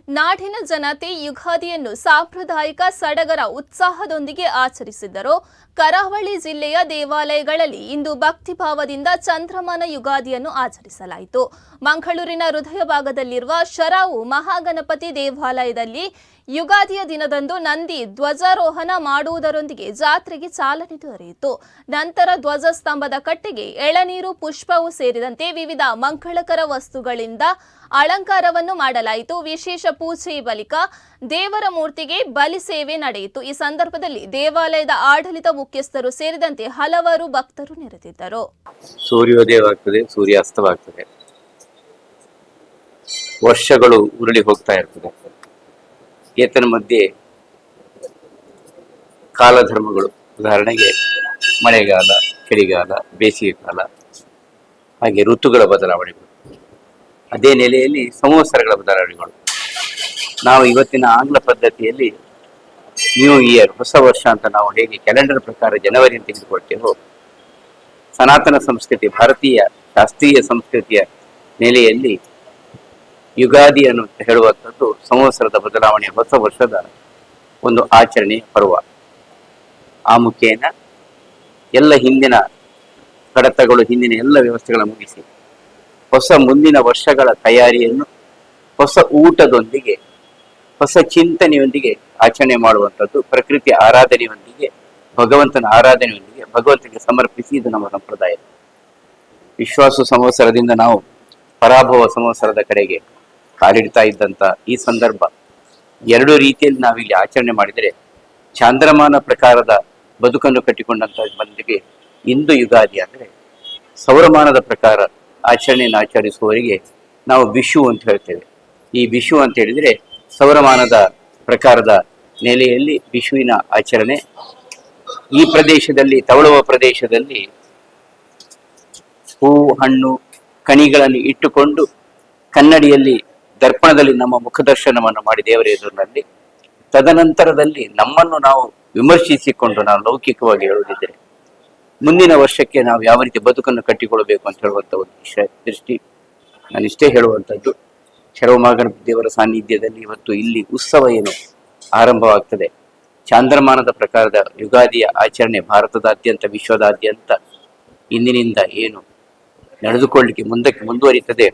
ನಾಡಿನ ಜನತೆ ಯುಗಾದಿಯನ್ನು ಸಾಂಪ್ರದಾಯಿಕ ಸಡಗರ ಉತ್ಸಾಹದೊಂದಿಗೆ ಆಚರಿಸಿದ್ದರು. ಕರಾವಳಿ ಜಿಲ್ಲೆಯ ದೇವಾಲಯಗಳಲ್ಲಿ ಇಂದು ಭಕ್ತಿಭಾವದಿಂದ ಚಂದ್ರಮಾನ ಯುಗಾದಿಯನ್ನು ಆಚರಿಸಲಾಯಿತು. ಮಂಗಳೂರಿನ ಹೃದಯ ಭಾಗದಲ್ಲಿರುವ ಶರಾವು ಮಹಾಗಣಪತಿ ದೇವಾಲಯದಲ್ಲಿ ಯುಗಾದಿಯ ದಿನದಂದು ನಂದಿ ಧ್ವಜಾರೋಹಣ ಮಾಡುವುದರೊಂದಿಗೆ ಜಾತ್ರೆಗೆ ಚಾಲನೆ ದೊರೆಯಿತು. ನಂತರ ಧ್ವಜಸ್ತಂಭದ ಕಟ್ಟೆಗೆ ಎಳನೀರು, ಪುಷ್ಪವು ಸೇರಿದಂತೆ ವಿವಿಧ ಮಂಗಳಕರ ವಸ್ತುಗಳಿಂದ ಅಲಂಕಾರವನ್ನು ಮಾಡಲಾಯಿತು. ವಿಶೇಷ ಪೂಜೆ ಬಳಿಕ ದೇವರ ಮೂರ್ತಿಗೆ ಬಲಿ ಸೇವೆ ನಡೆಯಿತು. ಈ ಸಂದರ್ಭದಲ್ಲಿ ದೇವಾಲಯದ ಆಡಳಿತ ಮುಖ್ಯಸ್ಥರು ಸೇರಿದಂತೆ ಹಲವಾರು ಭಕ್ತರು ನೆರೆದಿದ್ದರು. ಸೂರ್ಯೋದಯವಾಗ್ತದೆ, ಸೂರ್ಯಾಸ್ತವಾಗ್ತದೆ, ವರ್ಷಗಳು ಉರುಳಿ ಹೋಗ್ತಾ ಇರ್ತದೆ. ಏತನ ಮಧ್ಯೆ ಕಾಲಧರ್ಮಗಳು, ಉದಾಹರಣೆಗೆ ಮಳೆಗಾಲ, ಚಳಿಗಾಲ, ಬೇಸಿಗೆ ಕಾಲ, ಹಾಗೆ ಋತುಗಳ ಬದಲಾವಣೆಗಳು, ಅದೇ ನೆಲೆಯಲ್ಲಿ ಸಂವತ್ಸರಗಳ ಬದಲಾವಣೆಗಳು. ನಾವು ಇವತ್ತಿನ ಆಂಗ್ಲ ಪದ್ಧತಿಯಲ್ಲಿ ನ್ಯೂ ಇಯರ್, ಹೊಸ ವರ್ಷ ಅಂತ ನಾವು ಹೇಗೆ ಕ್ಯಾಲೆಂಡರ್ ಪ್ರಕಾರ ಜನವರಿಯನ್ನು ತೆಗೆದುಕೊಳ್ತೇವೋ, ಸನಾತನ ಸಂಸ್ಕೃತಿ, ಭಾರತೀಯ ಶಾಸ್ತ್ರೀಯ ಸಂಸ್ಕೃತಿಯ ನೆಲೆಯಲ್ಲಿ ಯುಗಾದಿ ಅನ್ನು ಹೇಳುವಂಥದ್ದು ಸಂವತ್ಸರದ ಬದಲಾವಣೆ, ಹೊಸ ವರ್ಷದ ಒಂದು ಆಚರಣೆಯ ಪರ್ವ. ಆ ಮುಖೇನ ಎಲ್ಲ ಹಿಂದಿನ ಕಡತಗಳು, ಹಿಂದಿನ ಎಲ್ಲ ವ್ಯವಸ್ಥೆಗಳ ಮುಗಿಸಿ ಹೊಸ ಮುಂದಿನ ವರ್ಷಗಳ ತಯಾರಿಯನ್ನು ಹೊಸ ಊಟದೊಂದಿಗೆ, ಹೊಸ ಚಿಂತನೆಯೊಂದಿಗೆ ಆಚರಣೆ ಮಾಡುವಂಥದ್ದು. ಪ್ರಕೃತಿ ಆರಾಧನೆಯೊಂದಿಗೆ, ಭಗವಂತನ ಆರಾಧನೆಯೊಂದಿಗೆ ಭಗವಂತನಿಗೆ ಸಮರ್ಪಿಸಿ ಇದು ನಮ್ಮ ಸಂಪ್ರದಾಯ. ವಿಶ್ವಾಸ ಸಂವತ್ಸರದಿಂದ ನಾವು ಪರಾಭವ ಸಂವತ್ಸರದ ಕಡೆಗೆ ಕಾಲಿಡ್ತಾ ಇದ್ದಂಥ ಈ ಸಂದರ್ಭ ಎರಡು ರೀತಿಯಲ್ಲಿ ನಾವಿಲ್ಲಿ ಆಚರಣೆ ಮಾಡಿದರೆ, ಚಾಂದ್ರಮಾನ ಪ್ರಕಾರದ ಬದುಕನ್ನು ಕಟ್ಟಿಕೊಂಡಂಥ ಮಂದಿಗೆ ಇಂದು ಯುಗಾದಿ ಅಂದರೆ ಸೌರಮಾನದ ಪ್ರಕಾರ ಆಚರಣೆಯನ್ನು ಆಚರಿಸುವವರಿಗೆ ನಾವು ವಿಷು ಅಂತ ಹೇಳ್ತೇವೆ. ಈ ವಿಷು ಅಂತ ಹೇಳಿದರೆ ಸೌರಮಾನದ ಪ್ರಕಾರದ ನೆಲೆಯಲ್ಲಿ ವಿಷುವಿನ ಆಚರಣೆ. ಈ ಪ್ರದೇಶದಲ್ಲಿ, ತವಳುವ ಪ್ರದೇಶದಲ್ಲಿ ಹೂ, ಹಣ್ಣು, ಕಣಿಗಳನ್ನು ಇಟ್ಟುಕೊಂಡು ಕನ್ನಡಿಯಲ್ಲಿ ದರ್ಪಣದಲ್ಲಿ ನಮ್ಮ ಮುಖದರ್ಶನವನ್ನು ಮಾಡಿ ದೇವರ ಎದುರಿನಲ್ಲಿ, ತದನಂತರದಲ್ಲಿ ನಮ್ಮನ್ನು ನಾವು ವಿಮರ್ಶಿಸಿಕೊಂಡು ನಾವು ಲೌಕಿಕವಾಗಿ ಹೇಳುವುದಿದ್ದರೆ ಮುಂದಿನ ವರ್ಷಕ್ಕೆ ನಾವು ಯಾವ ರೀತಿ ಬದುಕನ್ನು ಕಟ್ಟಿಕೊಳ್ಬೇಕು ಅಂತ ಹೇಳುವಂಥ ಒಂದು ದೃಷ್ಟಿ ನಾನಿಷ್ಟೇ ಹೇಳುವಂಥದ್ದು. ಶರವಮಹಾಗಣಪತಿ ದೇವರ ಸಾನ್ನಿಧ್ಯದಲ್ಲಿ ಇವತ್ತು ಇಲ್ಲಿ ಉತ್ಸವ ಏನು ಆರಂಭವಾಗ್ತದೆ. ಚಾಂದ್ರಮಾನದ ಪ್ರಕಾರದ ಯುಗಾದಿಯ ಆಚರಣೆ ಭಾರತದಾದ್ಯಂತ, ವಿಶ್ವದಾದ್ಯಂತ ಇಂದಿನಿಂದ ಏನು ನಡೆದುಕೊಳ್ಳಲಿಕ್ಕೆ ಮುಂದಕ್ಕೆ ಮುಂದುವರಿತದೆ.